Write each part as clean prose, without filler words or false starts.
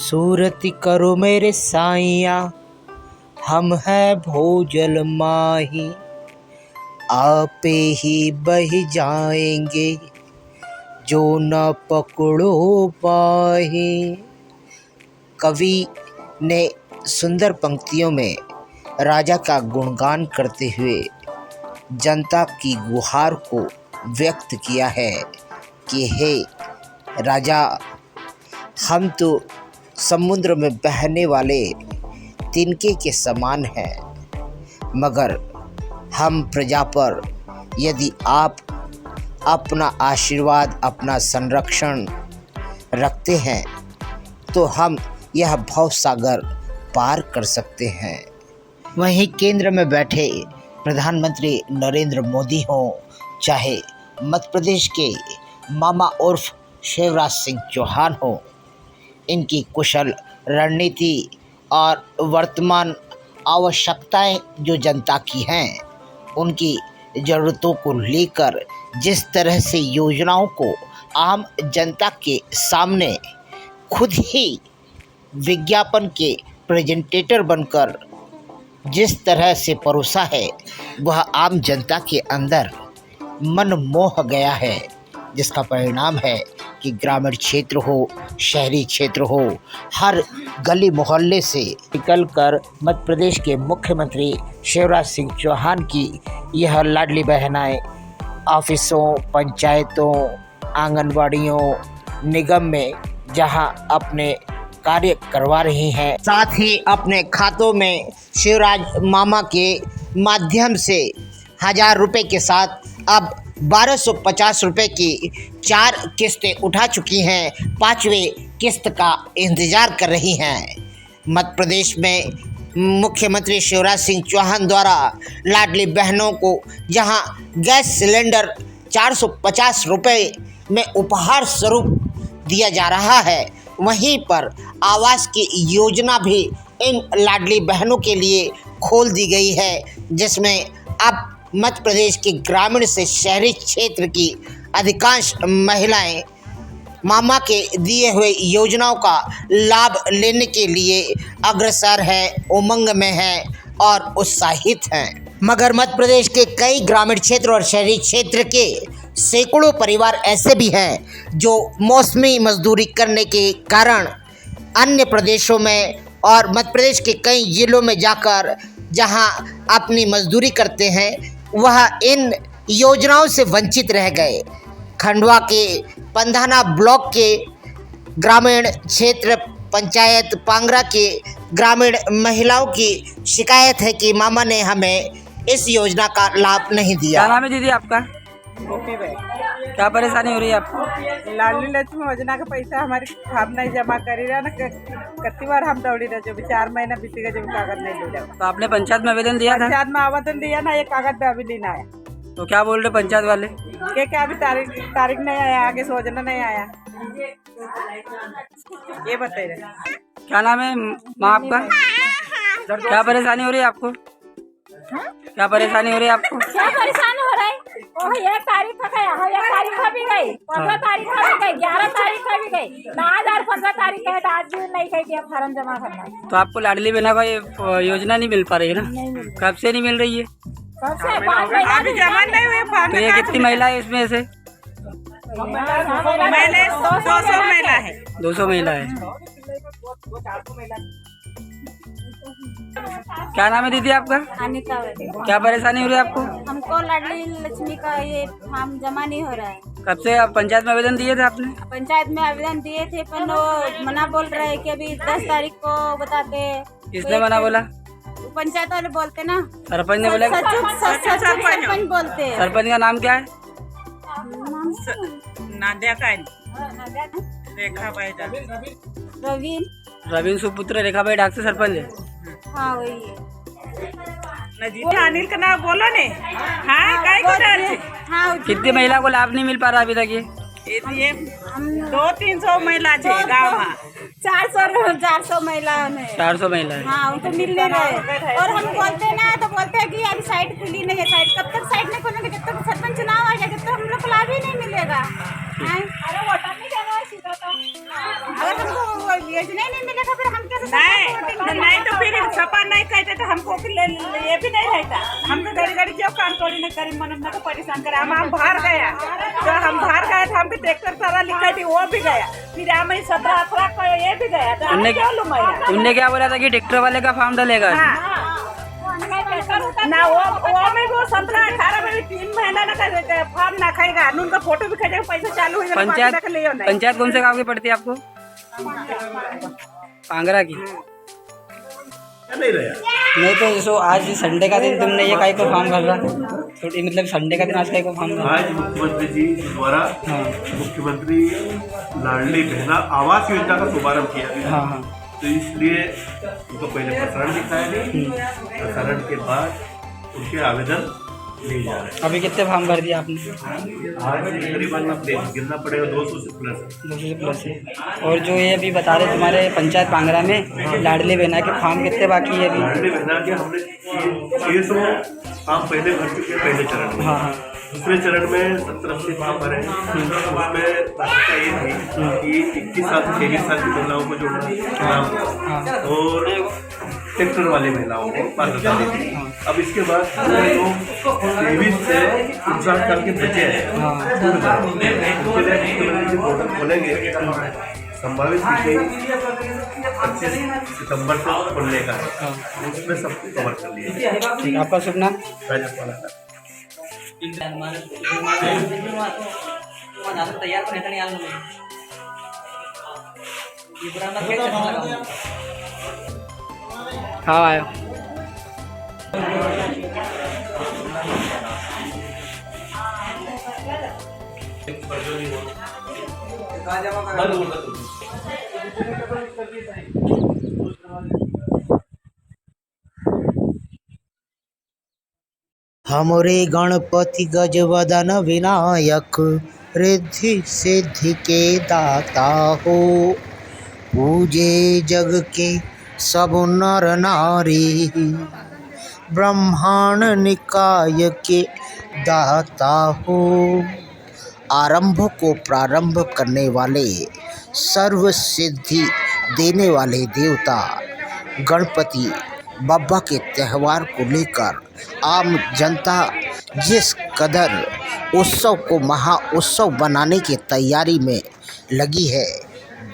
सूरत करो मेरे साइया, हम है भोजल माही, आपे ही बह जाएंगे जो न पकड़ो पाही। कवि ने सुंदर पंक्तियों में राजा का गुणगान करते हुए जनता की गुहार को व्यक्त किया है कि हे राजा, हम तो समुद्र में बहने वाले तिनके के समान हैं, मगर हम प्रजा पर यदि आप अपना आशीर्वाद, अपना संरक्षण रखते हैं तो हम यह भव सागर पार कर सकते हैं। वहीं केंद्र में बैठे प्रधानमंत्री नरेंद्र मोदी हों, चाहे मध्य प्रदेश के मामा उर्फ शिवराज सिंह चौहान हों, इनकी कुशल रणनीति और वर्तमान आवश्यकताएं जो जनता की हैं, उनकी ज़रूरतों को लेकर जिस तरह से योजनाओं को आम जनता के सामने खुद ही विज्ञापन के प्रेजेंटेटर बनकर जिस तरह से परोसा है, वह आम जनता के अंदर मन मोह गया है, जिसका परिणाम है कि ग्रामीण क्षेत्र हो, शहरी क्षेत्र हो, हर गली मोहल्ले से निकलकर मध्य प्रदेश के मुख्यमंत्री शिवराज सिंह चौहान की यह लाडली बहनाएं ऑफिसों, पंचायतों, आंगनबाड़ियों, निगम में जहां अपने कार्य करवा रही हैं, साथ ही अपने खातों में शिवराज मामा के माध्यम से 1000 रुपये के साथ अब 1250 रुपये की 4 किस्तें उठा चुकी हैं, 5वें किस्त का इंतज़ार कर रही हैं। मध्य प्रदेश में मुख्यमंत्री शिवराज सिंह चौहान द्वारा लाडली बहनों को जहां गैस सिलेंडर 450 रुपये में उपहार स्वरूप दिया जा रहा है, वहीं पर आवास की योजना भी इन लाडली बहनों के लिए खोल दी गई है, जिसमें अब मध्य प्रदेश के ग्रामीण से शहरी क्षेत्र की अधिकांश महिलाएं मामा के दिए हुए योजनाओं का लाभ लेने के लिए अग्रसर हैं, उमंग में हैं और उत्साहित हैं। मगर मध्य प्रदेश के कई ग्रामीण क्षेत्र और शहरी क्षेत्र के सैकड़ों परिवार ऐसे भी हैं जो मौसमी मजदूरी करने के कारण अन्य प्रदेशों में और मध्य प्रदेश के कई जिलों में जाकर जहां अपनी मजदूरी करते हैं, वह इन योजनाओं से वंचित रह गए। खंडवा के पंधाना ब्लॉक के ग्रामीण क्षेत्र पंचायत पांगरा के ग्रामीण महिलाओं की शिकायत है कि मामा ने हमें इस योजना का लाभ नहीं दिया। क्या नाम है दीदी आपका? ओके भाई, क्या परेशानी हो रही है आपको? लाडली लक्ष्मी योजना का पैसा हमारे हम नहीं जमा करी रहा ना, कितनी बार हम दौड़ी रहे, जो 4 महीना बीत गया, जब कागज नहीं ले रहा। तो आपने पंचायत में आवेदन दिया था? पंचायत में आवेदन दिया ना, ये कागज पे अभी लेना है। तो क्या बोल रहे पंचायत वाले? क्या अभी तारीख नहीं आया, आगे से योजना नहीं आया, ये बता रहे। क्या नाम है माँ आपका? क्या परेशानी हो रही है आपको? क्या परेशानी हो रही है आपको? क्या परेशानी हो रहा है? ओह, ये तारीख का गया, ये तारीख का भी गई, 15 तारीख का भी गई, 11 तारीख का भी गई, 15 तारीख का है, तो आज भी नहीं गई, फार्म जमा करना है। तो आपको लाडली बहना का ये योजना नहीं मिल पा रही है ना? कब से नहीं मिल रही है? कब से? 5 महीना अभी जमा नहीं हुए फॉर्म। तो ये कितनी महिला है इसमें से? मैंने 200 महिला है। 200 महिला है। क्या नाम है दीदी आपका? अनिता। क्या परेशानी हो रही है आपको? हमको लाडली लक्ष्मी का ये फॉर्म जमा नहीं हो रहा है। कब से आप पंचायत में आवेदन दिए थे आपने? पंचायत में आवेदन दिए थे, पर वो मना बोल रहे हैं कि अभी 10 तारीख को बताते हैं। किसने मना बोला? पंचायत वाले बोलते ना, सरपंच ने बोला? सरपंच बोलते हैं। सरपंच का नाम क्या है? नादिया का रेखा भाई रवीन। रवीन सुपुत्र रेखाबाई डाक से सरपंच है। हाँ, वही है। अनिल का नाम बोलो ने। हाँ, काय को डर छे? हाँ, कितनी महिला को लाभ नहीं मिल पा रहा अभी तक? ये 200-300 महिला छे गाँव में। 400 महिला में 400 महिला है। हाँ, उनको मिल नहीं रहे। और हम बोलते ना, तो बोलते हैं कि अभी साइट खुली नहीं है। साइट कब तक साइट नहीं खोलेंगे? जब तक सरपंच चुनाव आ जाएगा, तो हम लोग को लाभ ही नहीं मिलेगा। अरे वोट नहीं देना है सीधा तो। हमको नहीं मिलेगा फिर हम कैसे नहीं तो फिर सपा नहीं कहते तो हमको ये भी नहीं रहता। हम तो गाड़ी क्यों कान तोड़ी नहीं करी मन को परेशान करे। हम बाहर गया तो हम बाहर गए तो हमको ट्रैक्टर सारा लिखा थी वो भी गया, फिर हमें 17-18 का ये भी गया तो उनने क्या बोला था कि ट्रैक्टर वाले का फॉर्म डालेगा? ना वो में वो 17-18 में 3 महीना ना कर फॉर्म ना खाएगा, उनका फोटो भी खाएगा, पैसा चालू हो जाएगा। पंचायत कौन से गाँव की पड़ती है आपको? पांगरा की। नहीं तो जैसे आज संडे का दिन तुमने ये काहे को फॉर्म भरा? छोटी मतलब संडे का दिन आज काहे को फॉर्म भरा? आज मुख्यमंत्री जी द्वारा मुख्यमंत्री लाडली बहना आवास योजना का शुभारंभ किया गया। हाँ। तो इसलिए उनको पहले प्रसारण दिखाया गया, प्रसारण के बाद उनके आवेदन लिए जा रहे हैं। अभी कितने फॉर्म भर दिया आपने? आज करीबन गिनना पड़ेगा 200 से प्लस। 200 से प्लस है। और जो ये अभी बता रहे तुम्हारे पंचायत पांगरा में लाडली बहना के फॉर्म कितने बाकी है अभी? लाडली बहना के हमने 600 फॉर्म पहले भर चुके हैं पहले चरण में। हाँ। दूसरे चरण में 70-80 फॉर्म भरे। उसमें तारीखा ये थी कि 21 साल से 23 साल की महिलाओं को जोड़ना और ट्रैक्टर वाली महिलाओं को पात्रता दी थी। अब इसके बाद लोग 23 से 59 साल के बचे हैं, उनके लिए पोर्टल खोलेंगे। संभावित तिथि 25 सितंबर तक खोलने का है, उसमें सब कवर कर लिया। ठीक, आपका शुभ नाम? राजपाल का हाँ आयो। हमरे गणपति गजवदन विनायक रिद्धि सिद्धि के दाता हो, पूजे जग के सब नर नारी, ब्रह्मांड निकाय के दाता हो। आरंभ को प्रारंभ करने वाले, सर्व सिद्धि देने वाले देवता गणपति बप्पा के त्यौहार को लेकर आम जनता जिस कदर उत्सव को महा उत्सव बनाने की तैयारी में लगी है,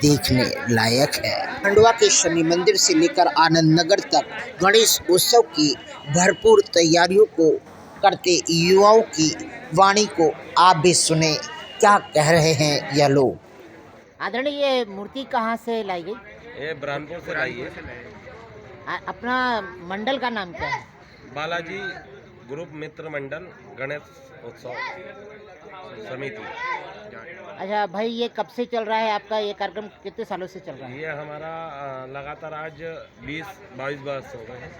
देखने लायक है। खंडवा के शनि मंदिर से लेकर आनंद नगर तक गणेश उत्सव की भरपूर तैयारियों को करते युवाओं की वाणी को आप भी सुने, क्या कह रहे हैं यह लोग। आदरणीय, ये मूर्ति कहाँ से लाई गई? ये बुरहानपुर से लाई है। अपना मंडल का नाम क्या है? बालाजी ग्रुप मित्र मंडल गणेश उत्सव समिति। अच्छा भाई, ये कब से चल रहा है आपका ये कार्यक्रम? कितने सालों से चल रहा है? ये हमारा लगातार आज 20-22 वर्ष हो गए हैं।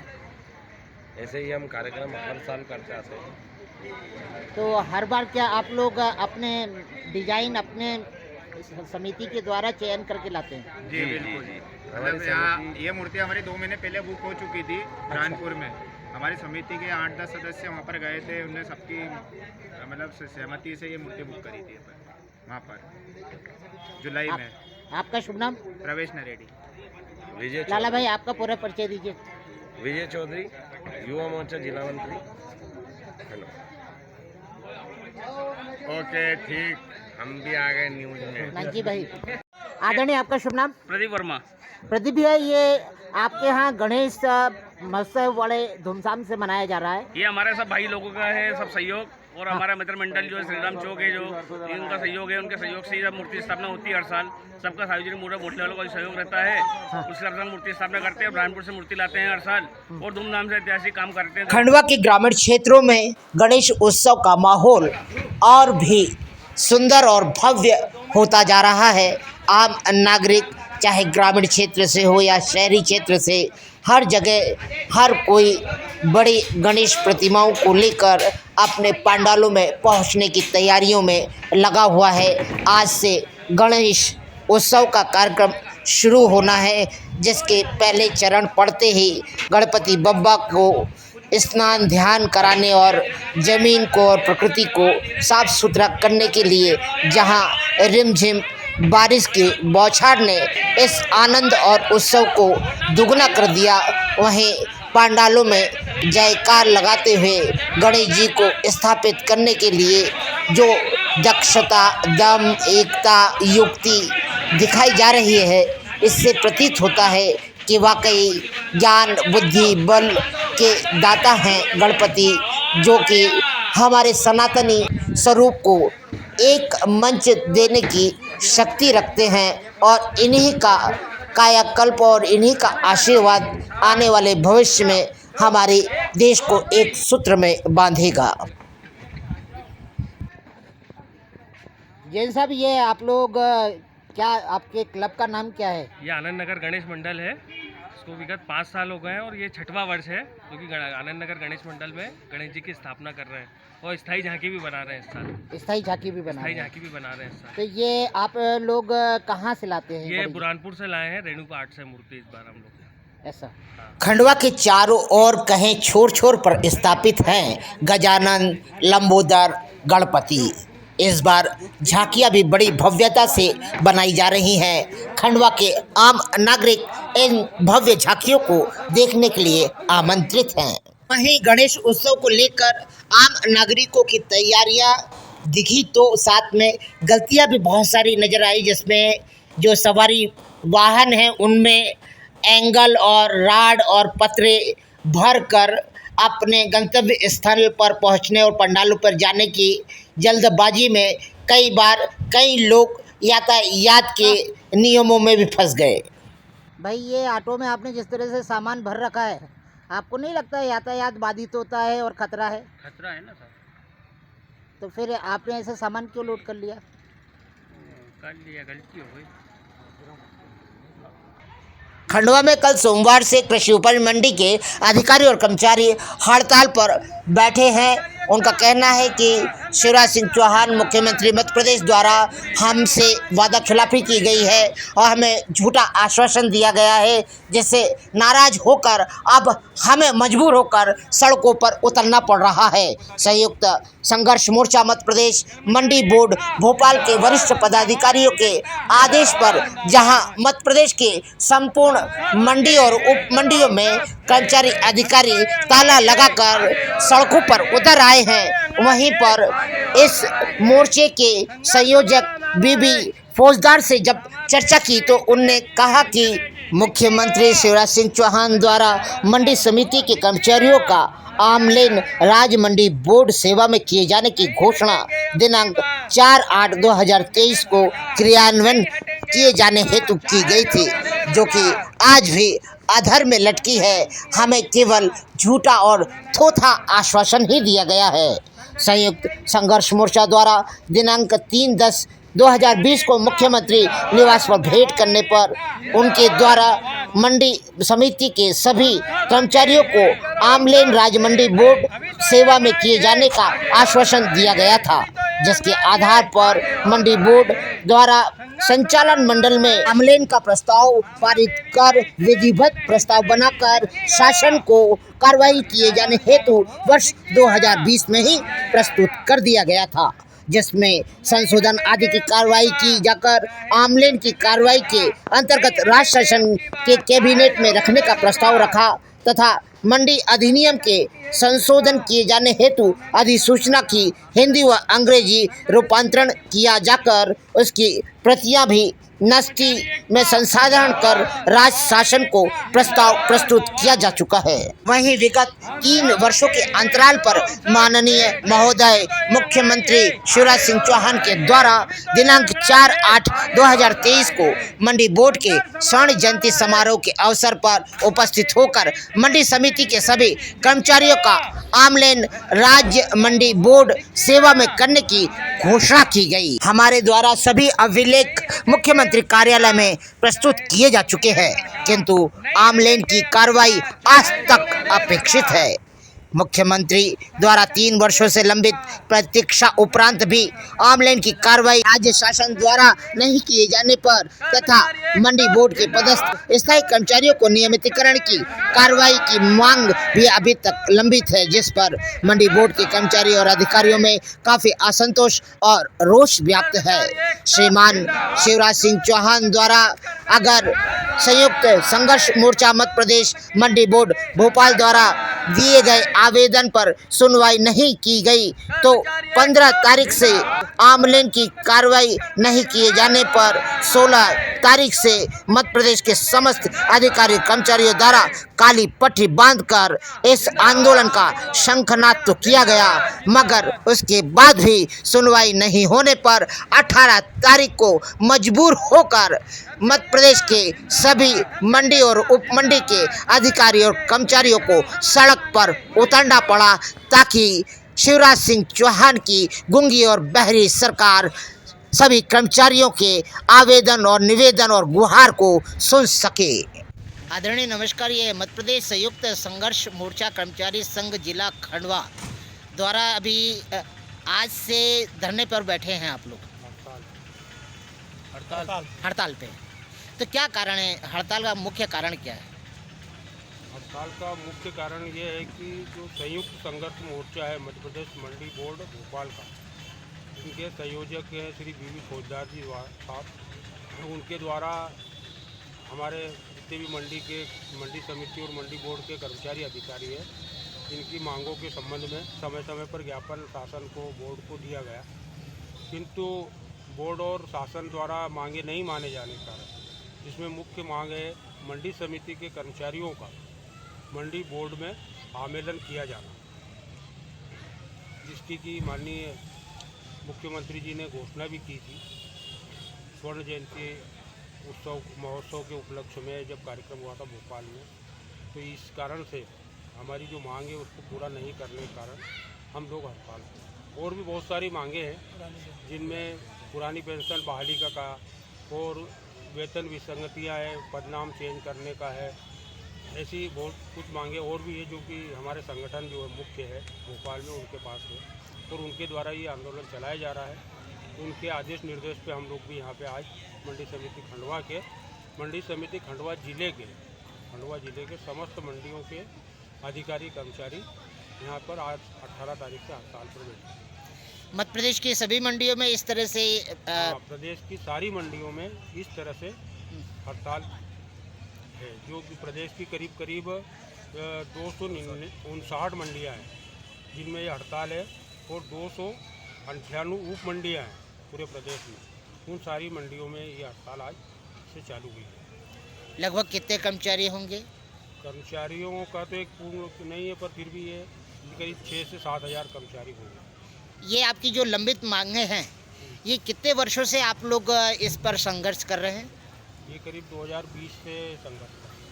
ऐसे ही हम कार्यक्रम हर साल करते आते हैं। तो हर बार क्या आप लोग अपने डिजाइन अपने समिति के द्वारा चयन करके लाते हैं? जी बिल्कुल जी। मतलब यहाँ ये मूर्ति हमारी 2 महीने पहले बुक हो चुकी थी बुरहानपुर में। हमारी समिति के 8-10 सदस्य वहाँ पर गए थे, उनने सबकी मतलब सहमति से ये मूर्ति बुक करी थी वहाँ पर जुलाई में। आपका शुभ नाम? प्रवेश नरेडी। विजय लाला भाई, आपका पूरा परिचय दीजिए। विजय चौधरी, युवा मोर्चा जिला मंत्री। ओके ठीक, हम भी आ गए न्यूज में। नानजी भाई। आदरणीय, आपका शुभ नाम? प्रदीप वर्मा। प्रदीप भाई, ये आपके यहाँ गणेश महोत्सव बड़े धूमधाम से मनाया जा रहा है। ये हमारे सब भाई लोगों का है सब सहयोग, और हमारा मित्र मंडल जो है श्रीराम चौक है, जो इनका सहयोग है, उनके सहयोग से जब मूर्ति स्थापना होती है हर साल सबका सार्वजनिक मूर्ति बोटने वालों का सहयोग रहता है। उसके अनुसार मूर्ति स्थापना करते हैं, बुरहानपुर से मूर्ति लाते हैं हर साल और धूमधाम से ऐतिहासिक काम करते हैं। खंडवा के ग्रामीण क्षेत्रों में गणेश उत्सव का माहौल और भी सुंदर और भव्य होता जा रहा है। आम नागरिक चाहे ग्रामीण क्षेत्र से हो या शहरी क्षेत्र से, हर जगह हर कोई बड़ी गणेश प्रतिमाओं को लेकर अपने पंडालों में पहुंचने की तैयारियों में लगा हुआ है। आज से गणेश उत्सव का कार्यक्रम शुरू होना है, जिसके पहले चरण पड़ते ही गणपति बप्पा को स्नान ध्यान कराने और ज़मीन को और प्रकृति को साफ सुथरा करने के लिए जहां रिमझिम बारिश की बौछार ने इस आनंद और उत्सव को दुगना कर दिया। वहीं पंडालों में जयकार लगाते हुए गणेश जी को स्थापित करने के लिए जो दक्षता, दम, एकता, युक्ति दिखाई जा रही है, इससे प्रतीत होता है कि वाकई ज्ञान, बुद्धि, बल के दाता हैं गणपति, जो कि हमारे सनातनी स्वरूप को एक मंच देने की शक्ति रखते हैं और इन्हीं का कायाकल्प और इन्हीं का आशीर्वाद आने वाले भविष्य में हमारे देश को एक सूत्र में बांधेगा। जैन साहब, ये आप लोग क्या, आपके क्लब का नाम क्या है? ये आनंद नगर गणेश मंडल है। इसको विगत 5 साल हो गए हैं और ये 6वां वर्ष है क्योंकि आनंद नगर गणेश मंडल में गणेश जी की स्थापना कर रहे हैं और स्थायी झांकी भी बना रहे हैं इस साल। स्थायी झांकी भी बना रहे हैं इस साल। तो ये आप लोग कहाँ से लाते हैं? ये बुरहानपुर से लाए हैं, रेणुका आर्ट से मूर्ति इस बार हम लोग। ऐसा खंडवा के चारों ओर कहीं छोर छोर पर स्थापित हैं गजानन, लंबोदर, गणपति। इस बार झांकियां भी बड़ी भव्यता से बनाई जा रही हैं। खंडवा के आम नागरिक इन भव्य झांकियों को देखने के लिए आमंत्रित हैं। वहीं गणेश उत्सव को लेकर आम नागरिकों की तैयारियां दिखी तो साथ में गलतियां भी बहुत सारी नजर आई, जिसमें जो सवारी वाहन हैं उनमें एंगल और राड और पतरे भर कर अपने गंतव्य स्थल पर पहुंचने और पंडालों पर जाने की जल्दबाजी में कई बार कई लोग यातायात के नियमों में भी फंस गए। भाई, ये ऑटो में आपने जिस तरह से सामान भर रखा है, आपको नहीं लगता है यातायात बाधित होता है और खतरा है? खतरा है ना सर। तो फिर आपने ऐसा सामान क्यों लोड कर लिया? गलती हो गई। खंडवा में कल सोमवार से कृषि उपज मंडी के अधिकारी और कर्मचारी हड़ताल पर बैठे हैं। उनका कहना है कि शिवराज सिंह चौहान मुख्यमंत्री मध्य प्रदेश द्वारा हमसे वादा खिलाफी की गई है और हमें झूठा आश्वासन दिया गया है, जिससे नाराज होकर अब हमें मजबूर होकर सड़कों पर उतरना पड़ रहा है। संयुक्त संघर्ष मोर्चा मध्य प्रदेश मंडी बोर्ड भोपाल के वरिष्ठ पदाधिकारियों के आदेश पर जहां मध्य प्रदेश के संपूर्ण मंडी और उप मंडियों में कर्मचारी अधिकारी ताला लगाकर सड़कों पर उतर आए हैं, वहीं पर इस मोर्चे के संयोजक बीबी फौजदार से जब चर्चा की तो उनने कहा कि मुख्यमंत्री शिवराज सिंह चौहान द्वारा मंडी समिति के कर्मचारियों का ऑनलाइन राज्य मंडी बोर्ड सेवा में किए जाने की घोषणा दिनांक 4/8/2023 को क्रियान्वयन किए जाने हेतु की गई थी, जो कि आज भी अधर में लटकी है। हमें केवल झूठा और थोथा आश्वासन ही दिया गया है। संयुक्त संघर्ष मोर्चा द्वारा दिनांक 3/10/2020 को मुख्यमंत्री निवास पर भेंट करने पर उनके द्वारा मंडी समिति के सभी कर्मचारियों को ऑनलाइन राज्य मंडी बोर्ड सेवा में किए जाने का आश्वासन दिया गया था, जिसके आधार पर मंडी बोर्ड द्वारा संचालन मंडल में ऑनलाइन का प्रस्ताव पारित कर विधिवत प्रस्ताव बनाकर शासन को कार्रवाई किए जाने हेतु वर्ष 2020 में ही प्रस्तुत कर दिया गया था, जिसमें संशोधन आदि की कार्रवाई की जाकर ऑनलाइन की कार्रवाई के अंतर्गत राज्य शासन के कैबिनेट में रखने का प्रस्ताव रखा तथा मंडी अधिनियम के संशोधन किए जाने हेतु अधिसूचना की हिंदी व अंग्रेजी रूपांतरण किया जाकर उसकी प्रतियां भी नस्ती में संसाधन कर राज्य शासन को प्रस्ताव प्रस्तुत किया जा चुका है। वहीं विगत 3 वर्षों के अंतराल पर माननीय महोदय मुख्यमंत्री शिवराज सिंह चौहान के द्वारा दिनांक 4/8/2023 को मंडी बोर्ड के स्वर्ण जयंती समारोह के अवसर पर उपस्थित होकर मंडी समिति के सभी कर्मचारियों का ऑनलाइन राज्य मंडी बोर्ड सेवा में करने की घोषणा की गई। हमारे द्वारा सभी अभिलेख मुख्यमंत्री कार्यालय में प्रस्तुत किए जा चुके हैं, किंतु ऑनलाइन की कार्रवाई आज तक अपेक्षित है। मुख्यमंत्री द्वारा 3 वर्षों से लंबित प्रतीक्षा उपरांत भी ऑनलाइन की कार्रवाई राज्य शासन द्वारा नहीं किए जाने पर तथा मंडी बोर्ड के पदस्थ स्थायी कर्मचारियों को नियमितीकरण की कार्रवाई की मांग भी अभी तक लंबित है, जिस पर मंडी बोर्ड के कर्मचारी और अधिकारियों में काफी असंतोष और रोष व्याप्त है। श्रीमान शिवराज सिंह चौहान द्वारा अगर संयुक्त संघर्ष मोर्चा मध्य प्रदेश मंडी बोर्ड भोपाल द्वारा दिए गए आवेदन पर सुनवाई नहीं की गई तो 15 तारीख से ऑनलाइन की कार्रवाई नहीं किए जाने पर 16 तारीख से मध्य प्रदेश के समस्त अधिकारी कर्मचारियों द्वारा काली पट्टी बांधकर इस आंदोलन का शंखनाद तो किया गया, मगर उसके बाद भी सुनवाई नहीं होने पर 18 तारीख को मजबूर होकर मध्य प्रदेश के सभी मंडी और उप मंडी के अधिकारी और कर्मचारियों को सड़क पर उतरना पड़ा ताकि शिवराज सिंह चौहान की गूंगी और बहरी सरकार सभी कर्मचारियों के आवेदन और निवेदन और गुहार को सुन सके। आदरणीय नमस्कार, ये मध्य प्रदेश संयुक्त संघर्ष मोर्चा कर्मचारी संघ जिला खंडवा द्वारा अभी आज से धरने पर बैठे हैं आप लोग हड़ताल पे। तो क्या कारण है हड़ताल का? मुख्य कारण क्या है हड़ताल का? मुख्य कारण ये है कि जो संयुक्त संघर्ष मोर्चा है मध्य प्रदेश मंडी बोर्ड भोपाल का, इनके संयोजक हैं श्री बीवी फौजदार जी साहब, उनके द्वारा हमारे जितने भी मंडी समिति और मंडी बोर्ड के कर्मचारी अधिकारी हैं, इनकी मांगों के संबंध में समय समय पर ज्ञापन शासन को बोर्ड को दिया गया, किंतु बोर्ड और शासन द्वारा मांगे नहीं माने जाने के कारण जिसमें मुख्य मांग है मंडी समिति के कर्मचारियों का मंडी बोर्ड में आवेदन किया जाना, जिसकी कि माननीय मुख्यमंत्री जी ने घोषणा भी की थी स्वर्ण जयंती महोत्सव के उपलक्ष्य में जब कार्यक्रम हुआ था भोपाल में। तो इस कारण से हमारी जो मांग है उसको पूरा नहीं करने के कारण हम लोग हड़ताल पर। और भी बहुत सारी मांगे हैं जिनमें पुरानी पेंशन बहाली का और वेतन विसंगतियाँ है, पदनाम चेंज करने का है, ऐसी बहुत कुछ मांगे और भी है जो कि हमारे संगठन जो मुख्य है भोपाल में उनके पास है और उनके द्वारा ये आंदोलन चलाया जा रहा है। उनके आदेश निर्देश पे हम लोग भी यहाँ पे आज मंडी समिति खंडवा जिले के समस्त मंडियों के अधिकारी कर्मचारी यहाँ पर आज 18 तारीख से हड़ताल पर बैठे। मध्य प्रदेश की सभी मंडियों में इस तरह से प्रदेश की सारी मंडियों में इस तरह से हड़ताल है, जो कि प्रदेश की करीब 259 मंडियाँ हैं जिनमें ये हड़ताल है और 298 उप मंडियाँ हैं पूरे प्रदेश में। उन सारी मंडियों में ये हड़ताल आज से चालू हुई है। लगभग कितने कर्मचारी होंगे? कर्मचारियों का तो एक पूर्ण नहीं है, पर फिर भी ये करीब 6 से 7 हज़ार कर्मचारी होंगे। ये आपकी जो लंबित मांगे हैं, ये कितने वर्षों से आप लोग इस पर संघर्ष कर रहे हैं? ये करीब 2020 से संघर्ष कर रहे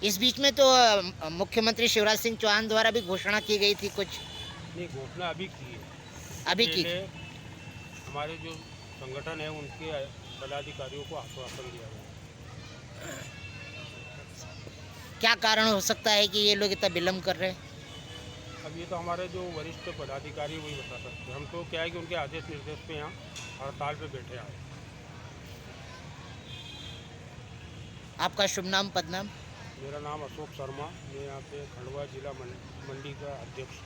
हैं। इस बीच में तो मुख्यमंत्री शिवराज सिंह चौहान द्वारा भी घोषणा की गई थी कुछ? नहीं, घोषणा अभी की है। अभी की? हमारे जो संगठन है उनके पदाधिकारियों को आश्वासन दिया गया। क्या कारण हो सकता है कि ये लोग इतना विलम्ब कर रहे हैं? अब ये तो हमारे जो वरिष्ठ पदाधिकारी वही बता सकते हैं। हम तो क्या है कि उनके आदेश निर्देश पे यहाँ हड़ताल पे बैठे आए। आपका शुभ नाम पद नाम? मेरा नाम अशोक शर्मा, मैं यहाँ पे खंडवा जिला मंडी का अध्यक्ष।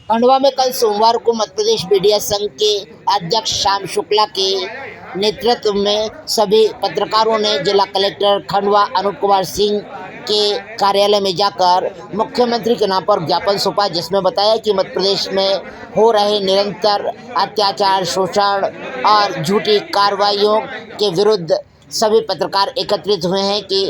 खंडवा में कल सोमवार को मध्य प्रदेश मीडिया संघ के अध्यक्ष श्याम शुक्ला के नेतृत्व में सभी पत्रकारों ने जिला कलेक्टर खंडवा अनूप कुमार सिंह के कार्यालय में जाकर मुख्यमंत्री के नाम पर ज्ञापन सौंपा, जिसमें बताया कि मध्य प्रदेश में हो रहे निरंतर अत्याचार, शोषण और झूठी कार्रवाइयों के विरुद्ध सभी पत्रकार एकत्रित हुए हैं कि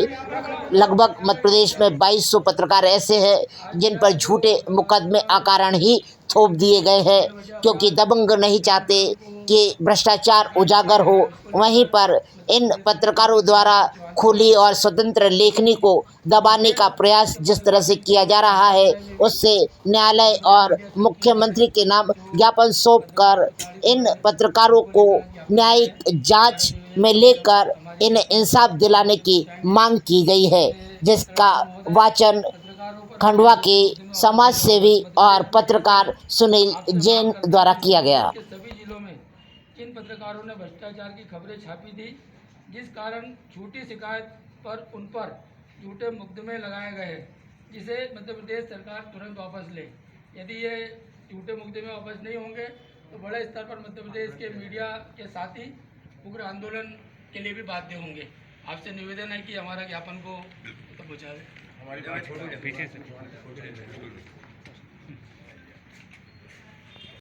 लगभग मध्य प्रदेश में 2200 पत्रकार ऐसे हैं जिन पर झूठे मुकदमे अकारण ही थोप दिए गए हैं, क्योंकि दबंग नहीं चाहते कि भ्रष्टाचार उजागर हो। वहीं पर इन पत्रकारों द्वारा खुली और स्वतंत्र लेखनी को दबाने का प्रयास जिस तरह से किया जा रहा है, उससे न्यायालय और मुख्यमंत्री के नाम ज्ञापन सौंपकर इन पत्रकारों को न्यायिक जांच में लेकर इन्हें इंसाफ दिलाने की मांग की गई है, जिसका वाचन खंडवा के समाज सेवी और पत्रकार सुनील जैन द्वारा किया गया। के सभी जिलों में किन पत्रकारों ने भ्रष्टाचार की खबरें छापी थी, जिस कारण झूठी शिकायत पर उन पर झूठे मुकदमे लगाए गए, जिसे मध्य प्रदेश सरकार तुरंत वापस ले। यदि ये झूठे मुकदमे वापस नहीं होंगे तो बड़े स्तर पर मध्य प्रदेश के मीडिया के साथी उग्र आंदोलन के लिए भी बाध्य होंगे। आपसे निवेदन है कि हमारा ज्ञापन को तो पहुँचा दें।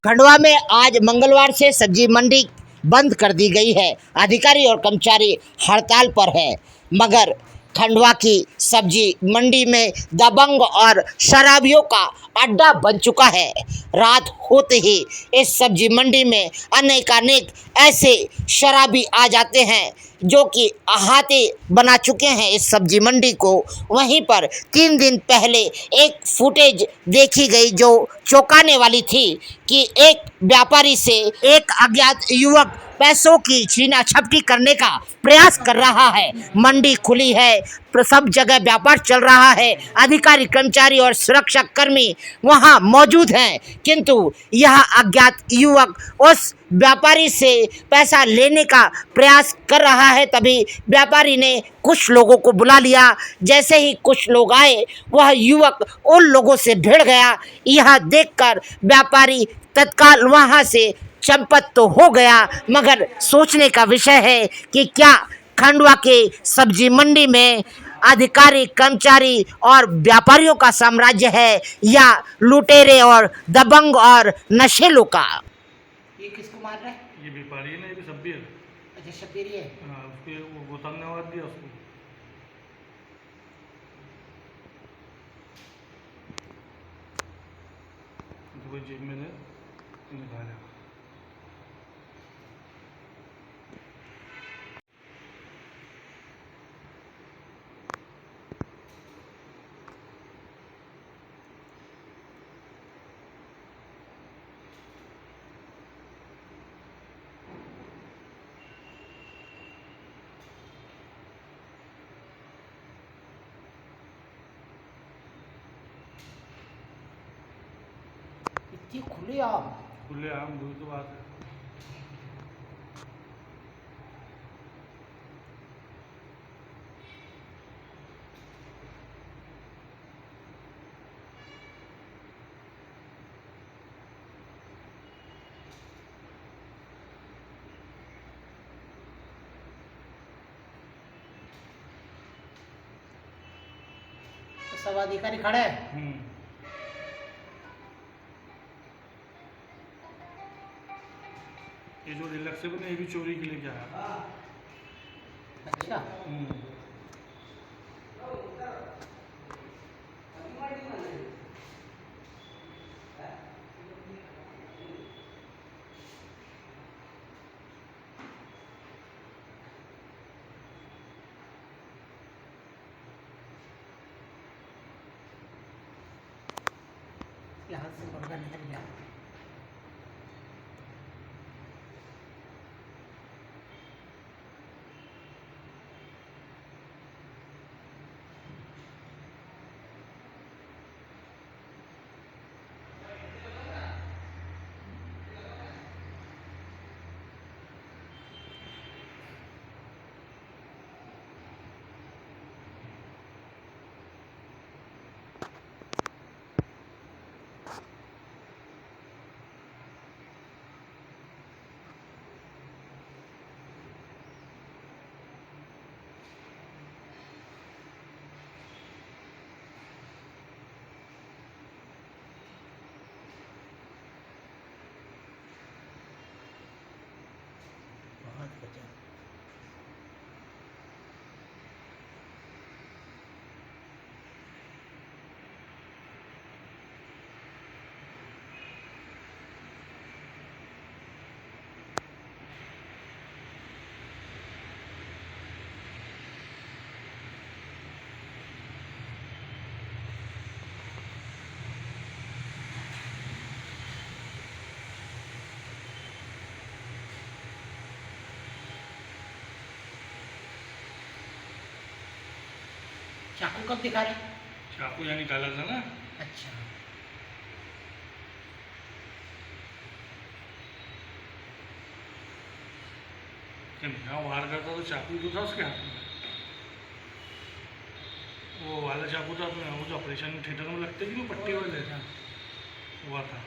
खंडवा में आज मंगलवार से सब्जी मंडी बंद कर दी गई है। अधिकारी और कर्मचारी हड़ताल पर है, मगर खंडवा की सब्जी मंडी में दबंग और शराबियों का अड्डा बन चुका है। रात होते ही इस सब्जी मंडी में अनेकानेक ऐसे शराबी आ जाते हैं जो कि अहाते बना चुके हैं इस सब्जी मंडी को। वहीं पर 3 दिन पहले एक फुटेज देखी गई जो चौंकाने वाली थी कि एक व्यापारी से एक अज्ञात युवक पैसों की छीना झपटी करने का प्रयास कर रहा है। मंडी खुली है, सब जगह व्यापार चल रहा है, अधिकारी कर्मचारी और सुरक्षा कर्मी वहां मौजूद हैं, किंतु यह अज्ञात युवक उस व्यापारी से पैसा लेने का प्रयास कर रहा है। तभी व्यापारी ने कुछ लोगों को बुला लिया। जैसे ही कुछ लोग आए, वह युवक उन लोगों से भिड़ गया। यह देखकर व्यापारी तत्काल वहां से चंपत तो हो गया, मगर सोचने का विषय है कि क्या खंडवा के सब्जी मंडी में अधिकारी कर्मचारी और व्यापारियों का साम्राज्य है या लुटेरे और दबंग और नशेलों का। ये किसको मार रहा है? ये व्यापारी है ना, ये भी शब्बीर। अच्छा, शब्बीर है। हाँ, उसके वो गोदाम ने आवाज दिया उसको। तो वो जेब में निकाला। खुले आम वही तो बात है। सब अधिकारी खड़े हैं। ये जो रिलैक्स है ये भी चोरी के लिए क्या है। अच्छा, यहाँ से मुर्गा निकल गया। चाकू कब दिखा रहे? चाकू यहाँ निकाला था ना। अच्छा, यहाँ वार करता तो चाकू तो था उसके हाथ में, वो वाला चाकू था अपने, वो जो ऑपरेशन थिएटर में लगते कि वो पट्टी वाले था, हुआ था।